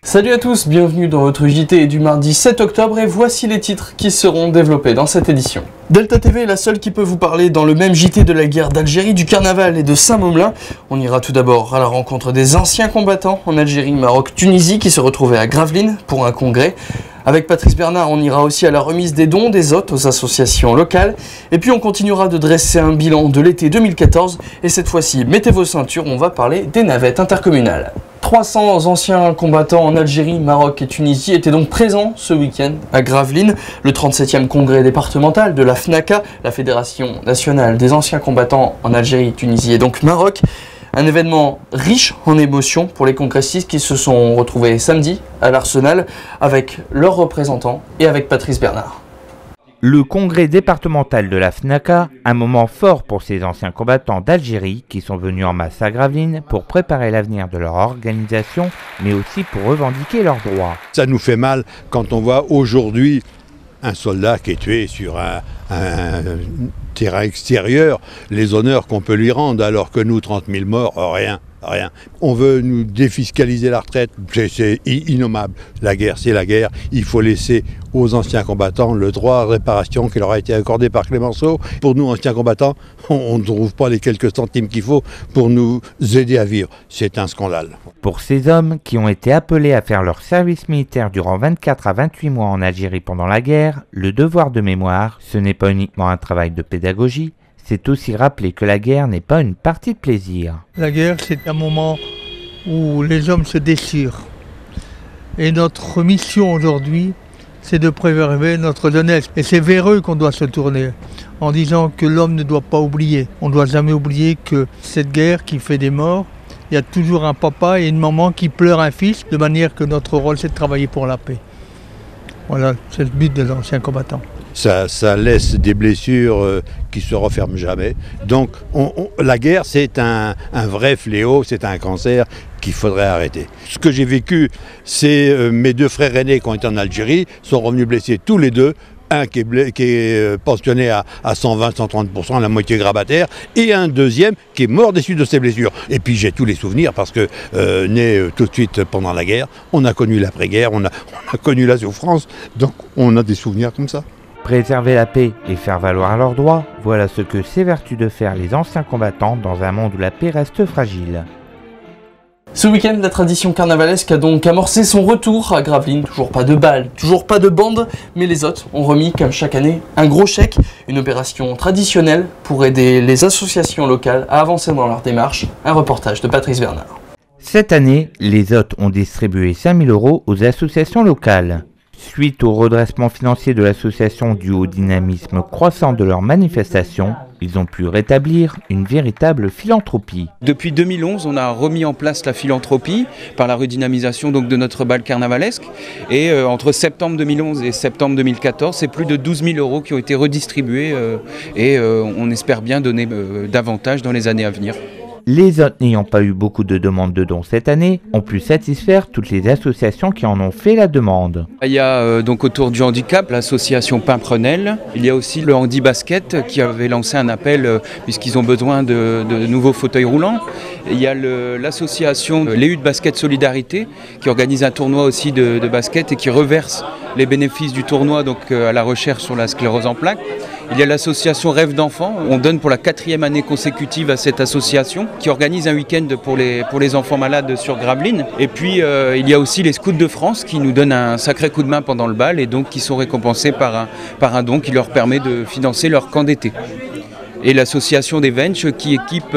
Salut à tous, bienvenue dans votre JT du mardi 7 octobre et voici les titres qui seront développés dans cette édition. Delta TV est la seule qui peut vous parler dans le même JT de la guerre d'Algérie, du carnaval et de Saint-Mômelin. On ira tout d'abord à la rencontre des anciens combattants en Algérie, Maroc, Tunisie qui se retrouvaient à Gravelines pour un congrès. Avec Patrice Bernard, on ira aussi à la remise des dons des hôtes aux associations locales. Et puis on continuera de dresser un bilan de l'été 2014. Et cette fois-ci, mettez vos ceintures, on va parler des navettes intercommunales. 300 anciens combattants en Algérie, Maroc et Tunisie étaient donc présents ce week-end à Gravelines, le 37e congrès départemental de la FNACA, la Fédération nationale des anciens combattants en Algérie, Tunisie et donc Maroc. Un événement riche en émotions pour les congressistes qui se sont retrouvés samedi à l'Arsenal avec leurs représentants et avec Patrice Bernard. Le congrès départemental de la FNACA, un moment fort pour ces anciens combattants d'Algérie qui sont venus en masse à Gravelines pour préparer l'avenir de leur organisation, mais aussi pour revendiquer leurs droits. Ça nous fait mal quand on voit aujourd'hui un soldat qui est tué sur un terrain extérieur, les honneurs qu'on peut lui rendre, alors que nous, 30 000 morts, rien. On veut nous défiscaliser la retraite, c'est innommable. La guerre, c'est la guerre. Il faut laisser aux anciens combattants le droit à réparation qui leur a été accordé par Clémenceau. Pour nous, anciens combattants, on ne trouve pas les quelques centimes qu'il faut pour nous aider à vivre. C'est un scandale. Pour ces hommes qui ont été appelés à faire leur service militaire durant 24 à 28 mois en Algérie pendant la guerre, le devoir de mémoire, ce n'est pas uniquement un travail de pédagogie, c'est aussi rappeler que la guerre n'est pas une partie de plaisir. La guerre, c'est un moment où les hommes se déchirent. Et notre mission aujourd'hui, c'est de préserver notre jeunesse. Et c'est vers eux qu'on doit se tourner, en disant que l'homme ne doit pas oublier. On ne doit jamais oublier que cette guerre qui fait des morts, il y a toujours un papa et une maman qui pleurent un fils, de manière que notre rôle, c'est de travailler pour la paix. Voilà, c'est le but de l'ancien combattant. Ça laisse des blessures qui se referment jamais. Donc la guerre, c'est un vrai fléau, c'est un cancer qu'il faudrait arrêter. Ce que j'ai vécu, c'est mes deux frères aînés qui ont été en Algérie, sont revenus blessés tous les deux. Un qui est pensionné à 120-130%, la moitié grabataire, et un deuxième qui est mort des suites de ses blessures. Et puis j'ai tous les souvenirs parce que né tout de suite pendant la guerre, on a connu l'après-guerre, on a connu la souffrance, donc on a des souvenirs comme ça. Préserver la paix et faire valoir leurs droits, voilà ce que s'évertuent de faire les anciens combattants dans un monde où la paix reste fragile. Ce week-end, la tradition carnavalesque a donc amorcé son retour à Gravelines. Toujours pas de balles, toujours pas de bandes, mais les hôtes ont remis, comme chaque année, un gros chèque. Une opération traditionnelle pour aider les associations locales à avancer dans leur démarche. Un reportage de Patrice Bernard. Cette année, les hôtes ont distribué 5 000 € aux associations locales. Suite au redressement financier de l'association dû au dynamisme croissant de leurs manifestations, ils ont pu rétablir une véritable philanthropie. Depuis 2011, on a remis en place la philanthropie par la redynamisation donc, de notre bal carnavalesque. Et entre septembre 2011 et septembre 2014, c'est plus de 12 000 € qui ont été redistribués et on espère bien donner davantage dans les années à venir. Les hôtes n'ayant pas eu beaucoup de demandes de dons cette année ont pu satisfaire toutes les associations qui en ont fait la demande. Il y a donc autour du handicap l'association Pimprenel. Il y a aussi le Handi Basket qui avait lancé un appel puisqu'ils ont besoin de nouveaux fauteuils roulants. Il y a l'association Les Huttes Basket Solidarité qui organise un tournoi aussi de basket et qui reverse les bénéfices du tournoi donc, à la recherche sur la sclérose en plaques. Il y a l'association Rêve d'enfants. On donne pour la 4e année consécutive à cette association qui organise un week-end pour les enfants malades sur Gravelines. Et puis il y a aussi les Scouts de France qui nous donnent un sacré coup de main pendant le bal et donc qui sont récompensés par un don qui leur permet de financer leur camp d'été. Et l'association des Venches qui équipe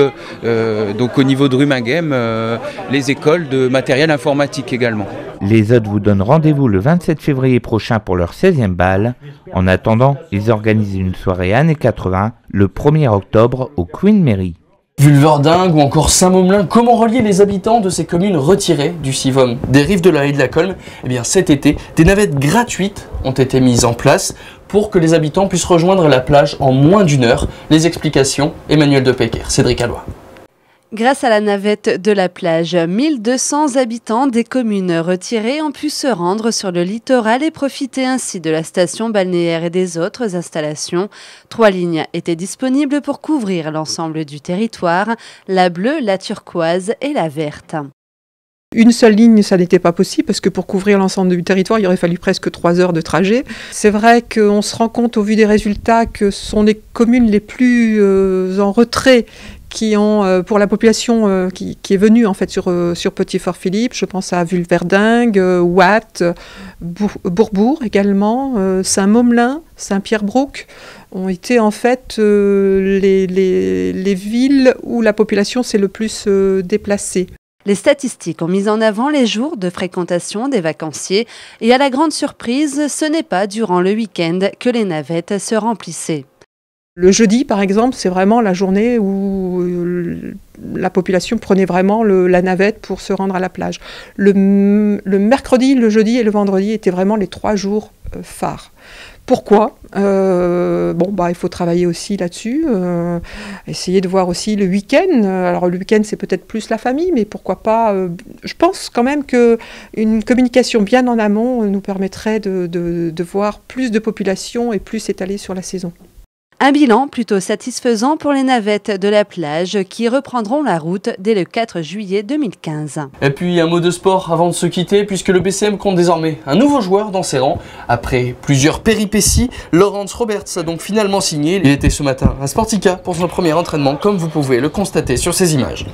donc au niveau de Ruminghem les écoles de matériel informatique également. Les hôtes vous donnent rendez-vous le 27 février prochain pour leur 16e bal. En attendant, ils organisent une soirée années 80 le 1er octobre au Queen Mary. Vulverdingue ou encore Saint-Mômelin, comment relier les habitants de ces communes retirées du Sivom des rives de la haie de la Colme? Eh bien cet été, des navettes gratuites ont été mises en place pour que les habitants puissent rejoindre la plage en moins d'1 heure. Les explications, Emmanuel Depecker, Cédric Alloy. Grâce à la navette de la plage, 1200 habitants des communes retirées ont pu se rendre sur le littoral et profiter ainsi de la station balnéaire et des autres installations. 3 lignes étaient disponibles pour couvrir l'ensemble du territoire, la bleue, la turquoise et la verte. Une seule ligne, ça n'était pas possible parce que pour couvrir l'ensemble du territoire, il aurait fallu presque 3 heures de trajet. C'est vrai qu'on se rend compte au vu des résultats que ce sont les communes les plus en retrait qui ont, pour la population qui est venue en fait sur Petit-Fort-Philippe. Je pense à Vulverdingue, Watt, Bourbourg également, Saint-Momelin, Saint-Pierre-Brouck ont été en fait les villes où la population s'est le plus déplacée. Les statistiques ont mis en avant les jours de fréquentation des vacanciers et à la grande surprise, ce n'est pas durant le week-end que les navettes se remplissaient. Le jeudi, par exemple, c'est vraiment la journée où la population prenait vraiment la navette pour se rendre à la plage. Le mercredi, le jeudi et le vendredi étaient vraiment les 3 jours phares. Pourquoi ? Il faut travailler aussi là-dessus, essayer de voir aussi le week-end. Alors le week-end, c'est peut-être plus la famille, mais pourquoi pas je pense quand même qu'une communication bien en amont nous permettrait de voir plus de population et plus s'étaler sur la saison. Un bilan plutôt satisfaisant pour les navettes de la plage qui reprendront la route dès le 4 juillet 2015. Et puis un mot de sport avant de se quitter puisque le BCM compte désormais un nouveau joueur dans ses rangs. Après plusieurs péripéties, Laurence Roberts a donc finalement signé. Il était ce matin à Sportica pour son premier entraînement comme vous pouvez le constater sur ces images.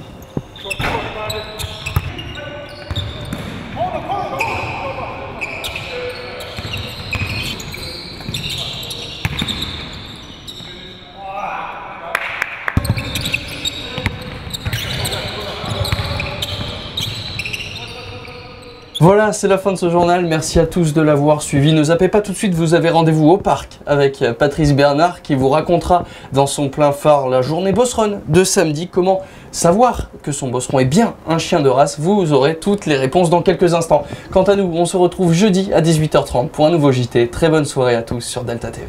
Voilà, c'est la fin de ce journal. Merci à tous de l'avoir suivi. Ne zappez pas tout de suite, vous avez rendez-vous au parc avec Patrice Bernard qui vous racontera dans son plein phare la journée Bosseron de samedi. Comment savoir que son Bosseron est bien un chien de race? Vous aurez toutes les réponses dans quelques instants. Quant à nous, on se retrouve jeudi à 18h30 pour un nouveau JT. Très bonne soirée à tous sur Delta TV.